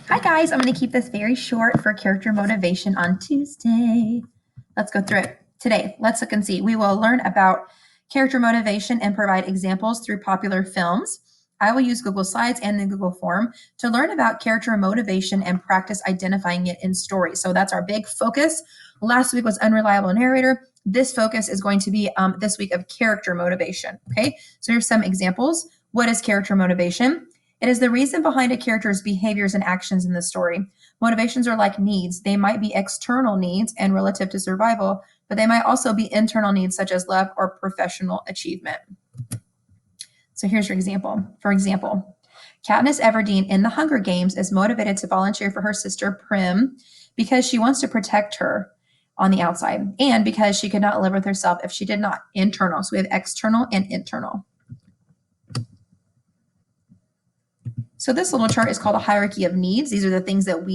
Hi guys, I'm going to keep this very short for character motivation on Tuesday. Let's go through it. Today, let's look and see. We will learn about character motivation and provide examples through popular films. I will use Google Slides and the Google Form to learn about character motivation and practice identifying it in stories. So that's our big focus. Last week was unreliable narrator. This focus is going to be this week of character motivation. Okay, so here's some examples. What is character motivation? It is the reason behind a character's behaviors and actions in the story. Motivations are like needs. They might be external needs and relative to survival, but they might also be internal needs such as love or professional achievement. So here's your example. For example, Katniss Everdeen in The Hunger Games is motivated to volunteer for her sister Prim because she wants to protect her on the outside and because she could not live with herself if she did not. Internal. So we have external and internal. So this little chart is called a hierarchy of needs. These are the things that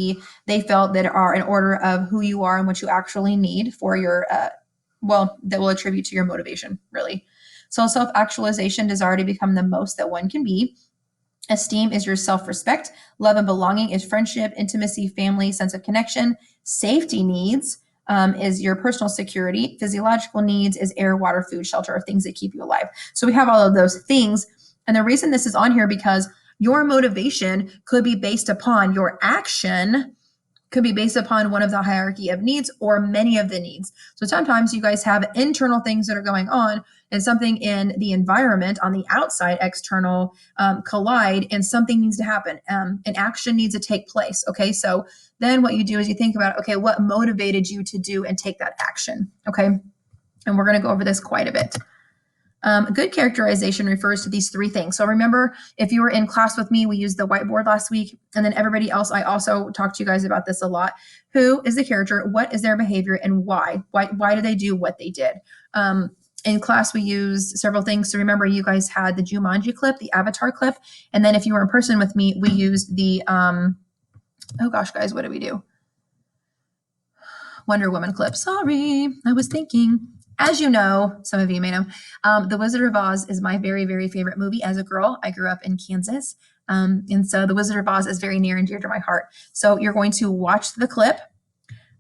they felt that are in order of who you are and what you actually need for your, that will attribute to your motivation, really. So self-actualization, desire to become the most that one can be. Esteem is your self-respect. Love and belonging is friendship, intimacy, family, sense of connection. Safety needs is your personal security. Physiological needs is air, water, food, shelter, or things that keep you alive. So we have all of those things. And the reason this is on here because your motivation could be based upon your action, could be based upon one of the hierarchy of needs or many of the needs. So sometimes you guys have internal things that are going on and something in the environment on the outside, external, collide, and something needs to happen. An action needs to take place. Okay, so then what you do is you think about, okay, what motivated you to do and take that action? Okay, and we're going to go over this quite a bit. Good characterization refers to these three things. So remember, if you were in class with me, we used the whiteboard last week, and then everybody else, I also talked to you guys about this a lot. Who is the character? What is their behavior and why? Why do they do what they did? In class, we used several things. So remember, you guys had the Jumanji clip, the Avatar clip, and then if you were in person with me, we used the, oh gosh, guys, what did we do? Wonder Woman clip. Sorry, I was thinking. As you know, some of you may know, The Wizard of Oz is my very, very favorite movie as a girl. I grew up in Kansas. And so The Wizard of Oz is very near and dear to my heart. So you're going to watch the clip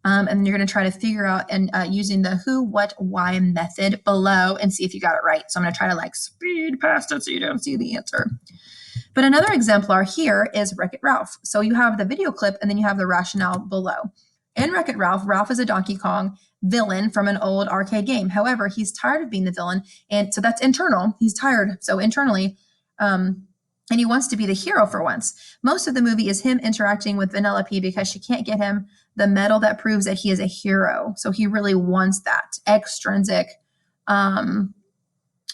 and you're going to try to figure out and using the who, what, why method below and see if you got it right. So I'm going to try to speed past it so you don't see the answer. But another exemplar here is Wreck-It Ralph. So you have the video clip and then you have the rationale below. In Wreck-It Ralph, Ralph is a Donkey Kong villain from an old arcade game. However, he's tired of being the villain, and so that's internal. He's tired, so internally, and he wants to be the hero for once. Most of the movie is him interacting with Vanellope because she can't get him the medal that proves that he is a hero. So he really wants that extrinsic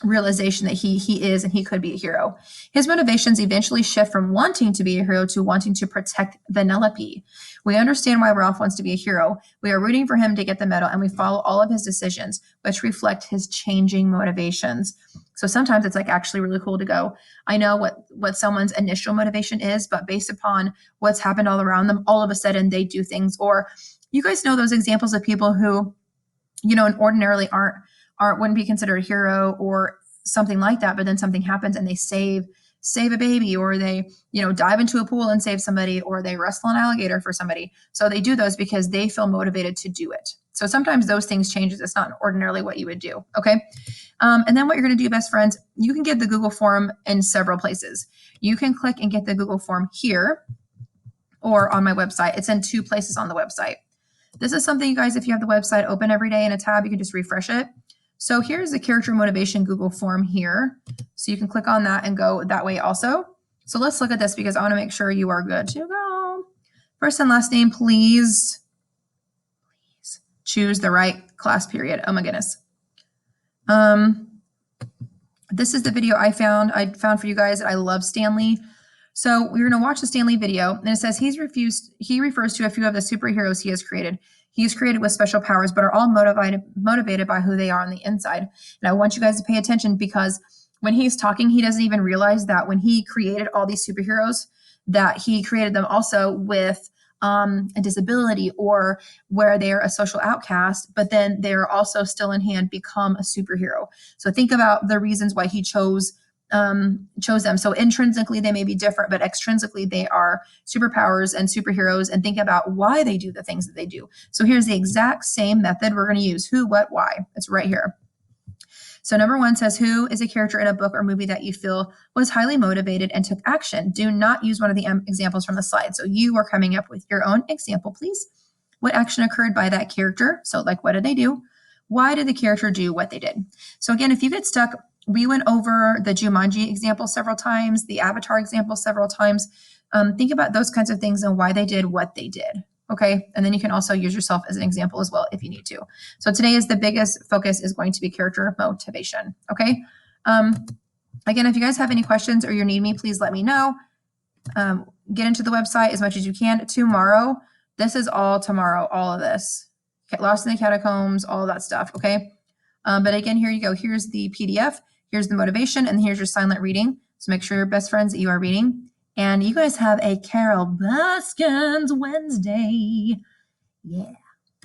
realization that he is and he could be a hero. His motivations eventually shift from wanting to be a hero to wanting to protect Vanellope. We understand why Ralph wants to be a hero. We are rooting for him to get the medal and we follow all of his decisions, which reflect his changing motivations. So sometimes it's actually really cool to go, I know what someone's initial motivation is, but based upon what's happened all around them, all of a sudden they do things. Or you guys know those examples of people who, and ordinarily wouldn't be considered a hero or something like that, but then something happens and they save a baby, or they, dive into a pool and save somebody, or they wrestle an alligator for somebody. So they do those because they feel motivated to do it. So sometimes those things changes. It's not ordinarily what you would do. Okay. And then what you're going to do, best friends, you can get the Google form in several places. You can click and get the Google form here or on my website. It's in two places on the website. This is something, you guys, if you have the website open every day in a tab, you can just refresh it. So here's the character motivation Google form here. So you can click on that and go that way also. So let's look at this because I want to make sure you are good to go. First and last name, please choose the right class period. Oh my goodness. This is the video I found for you guys. I love Stanley. So we're going to watch the Stanley video, and it says he refers to a few of the superheroes he has created. He is created with special powers, but are all motivated by who they are on the inside. And I want you guys to pay attention because when he's talking, he doesn't even realize that when he created all these superheroes, that he created them also with a disability or where they're a social outcast, but then they're also still in hand become a superhero. So think about the reasons why he chose chose them. So intrinsically, they may be different, but extrinsically, they are superpowers and superheroes, and think about why they do the things that they do. So here's the exact same method we're going to use: who, what, why. It's right here. So number 1 says, who is a character in a book or movie that you feel was highly motivated and took action? Do not use one of the examples from the slide. So you are coming up with your own example, please. What action occurred by that character? So like, what did they do? Why did the character do what they did? So again, if you get stuck, we went over the Jumanji example several times, the Avatar example several times. Think about those kinds of things and why they did what they did. Okay. And then you can also use yourself as an example as well if you need to. So today is the biggest focus is going to be character motivation. Okay. Again, if you guys have any questions or you need me, please let me know. Get into the website as much as you can. Tomorrow, this is all tomorrow, all of this. Lost in the Catacombs, all of that stuff. Okay. But again, here you go. Here's the PDF. Here's the motivation. And here's your silent reading. So make sure your best friends that you are reading. And you guys have a Carol Baskins Wednesday. Yeah.